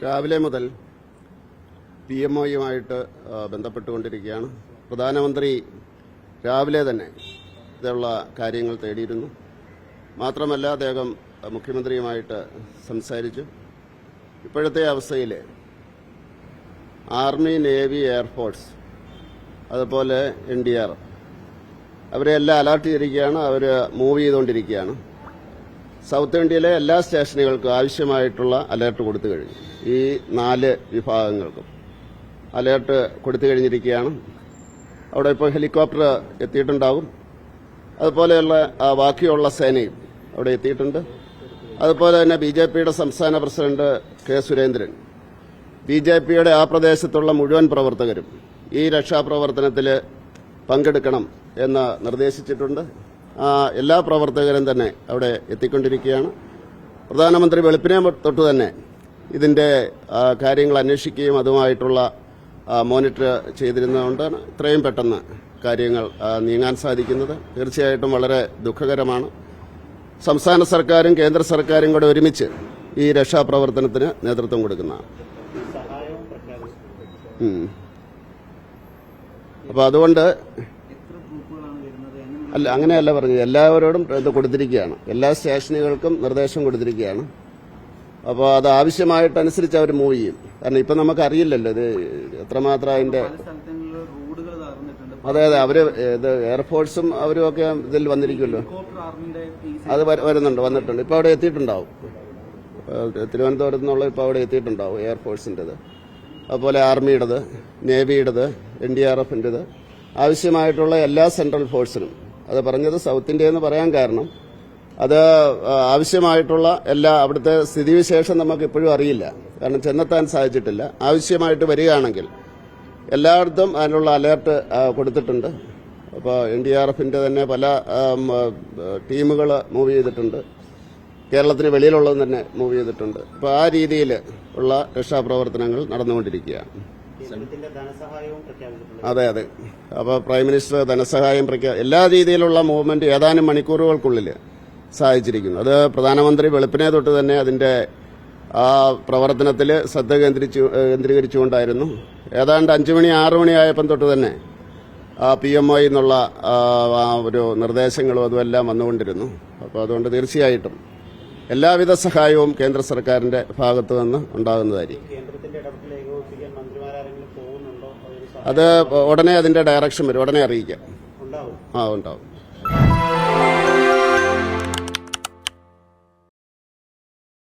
രാവിലെ മുതൽ PMOയുമായിട്ട് ബന്ധപ്പെട്ടുകൊണ്ടിരിക്കുകയാണ്. പ്രധാനമന്ത്രി രാവിലെ തന്നെ ഇതുള്ള കാര്യങ്ങൾ തേടിയിരുന്നു. മാത്രമല്ല അദ്ദേഹം മുഖ്യമന്ത്രിയുമായിട്ട് സംസാരിച്ചു. ഇപ്പോഴത്തെ അവസ്ഥയിൽ ആർമി, നേവി, എയർഫോഴ്സ് അതുപോലെ NDR അവരെല്ലാം അലർട്ട് ചെയ്തിരിക്കുകയാണ്. അവർ മൂവ് ചെയ്തുകൊണ്ടിരിക്കുകയാണ്. സൗത്ത് ഇന്ത്യയിലെ എല്ലാ സ്റ്റേഷനുകൾക്കും ആവശ്യമായിട്ടുള്ള അലർട്ട് കൊടുത്തു കഴിഞ്ഞു. ഈ 4 വിഭാഗങ്ങൾക്കും അലർട്ട് കൊടുത്തു കഴിഞ്ഞിരിക്കുകയാണ്. അവിടെ ഇപ്പോൾ ഹെലികോപ്റ്റർ എത്തിയിട്ടുണ്ടാകും. അതുപോലെയുള്ള ബാക്കിയുള്ള സേനയും അവിടെ എത്തിയിട്ടുണ്ട്. അതുപോലെ തന്നെ BJPയുടെ സംസ്ഥാന പ്രസിഡന്റ് K. സുരേന്ദ്രൻ BJPയുടെ ആ പ്രദേശത്തുള്ള മുഴുവൻ പ്രവർത്തകരും ഈ രക്ഷാപ്രവർത്തനത്തിൽ പങ്കെടുക്കണം എന്ന് നിർദ്ദേശിച്ചിട്ടുണ്ട്. എല്ലാ പ്രവർത്തകരും തന്നെ അവിടെ എത്തിക്കൊണ്ടിരിക്കുകയാണ്. പ്രധാനമന്ത്രി വെളുപ്പിനെ തൊട്ട് തന്നെ ഇതിന്റെ കാര്യങ്ങൾ അന്വേഷിക്കുകയും അതുമായിട്ടുള്ള മോണിറ്റർ ചെയ്തിരുന്നതുകൊണ്ടാണ് ഇത്രയും പെട്ടെന്ന് കാര്യങ്ങൾ നീങ്ങാൻ സാധിക്കുന്നത്. തീർച്ചയായിട്ടും വളരെ ദുഃഖകരമാണ്. സംസ്ഥാന സർക്കാരും കേന്ദ്ര സർക്കാരും കൂടെ ഒരുമിച്ച് ഈ രക്ഷാപ്രവർത്തനത്തിന് നേതൃത്വം കൊടുക്കുന്നതാണ്. അപ്പോൾ അതുകൊണ്ട് അല്ല, അങ്ങനെയല്ല പറഞ്ഞത്. എല്ലാവരോടും ഇത് കൊടുത്തിരിക്കുകയാണ്. എല്ലാ സ്റ്റേഷനുകൾക്കും നിർദ്ദേശം കൊടുത്തിരിക്കുകയാണ്. അപ്പോൾ അത് ആവശ്യമായിട്ടനുസരിച്ച് അവർ മൂവ് ചെയ്യും. കാരണം ഇപ്പം നമുക്കറിയില്ലല്ലോ ഇത് എത്രമാത്രം അതിന്റെ. അതെ, അവര് ഇത് എയർഫോഴ്സും അവരും ഒക്കെ ഇതിൽ വന്നിരിക്കുമല്ലോ. അത് വന്നിട്ടുണ്ട്. ഇപ്പൊ അവിടെ എത്തിയിട്ടുണ്ടാവും. തിരുവനന്തപുരത്ത് നിന്നുള്ള ഇപ്പൊ അവിടെ എത്തിയിട്ടുണ്ടാവും എയർഫോഴ്സിൻ്റെത്, അതുപോലെ ആർമിയുടേത്, നേവിയുടേത്, NDRFൻ്റെത്, ആവശ്യമായിട്ടുള്ള എല്ലാ സെൻട്രൽ ഫോഴ്സിനും. അത് പറഞ്ഞത് സൗത്ത് ഇന്ത്യ എന്ന് പറയാൻ കാരണം അത് ആവശ്യമായിട്ടുള്ള എല്ലാ അവിടുത്തെ സ്ഥിതിവിശേഷം നമുക്ക് ഇപ്പോഴും അറിയില്ല. കാരണം ചെന്നെത്താൻ സാധിച്ചിട്ടില്ല. ആവശ്യമായിട്ട് വരികയാണെങ്കിൽ എല്ലായിടത്തും അതിനുള്ള അലേർട്ട് കൊടുത്തിട്ടുണ്ട്. അപ്പോൾ NDRFൻ്റെ തന്നെ പല ടീമുകൾ മൂവ് ചെയ്തിട്ടുണ്ട്. കേരളത്തിന് വെളിയിലുള്ളതും തന്നെ മൂവ് ചെയ്തിട്ടുണ്ട്. അപ്പോൾ ആ രീതിയിൽ ഉള്ള രക്ഷാപ്രവർത്തനങ്ങൾ നടന്നുകൊണ്ടിരിക്കുകയാണ്. അതെ. അപ്പോൾ പ്രൈം മിനിസ്റ്റർ ധനസഹായം എല്ലാ രീതിയിലുള്ള മൂവ്മെന്റ് ഏതാനും മണിക്കൂറുകൾക്കുള്ളിൽ സാധിച്ചിരിക്കുന്നു. അത് പ്രധാനമന്ത്രി വെളുപ്പിനെ തൊട്ട് തന്നെ അതിന്റെ ആ പ്രവർത്തനത്തിൽ ശ്രദ്ധ കേന്ദ്രീകരിച്ചുകൊണ്ടായിരുന്നു. ഏതാണ്ട് 5 മണി 6 മണി ആയപ്പം തൊട്ട് തന്നെ PMO എന്നുള്ള ഒരു നിർദ്ദേശങ്ങളും അതുമെല്ലാം വന്നുകൊണ്ടിരുന്നു. അപ്പോൾ അതുകൊണ്ട് തീർച്ചയായിട്ടും എല്ലാവിധ സഹായവും കേന്ദ്ര സർക്കാരിന്റെ ഭാഗത്തു നിന്ന് ഉണ്ടാകുന്നതായിരിക്കും. അത് ഉടനെ അതിന്റെ ഡയറക്ഷൻ വരും. ഉടനെ അറിയിക്കാം. ഉണ്ടാവും.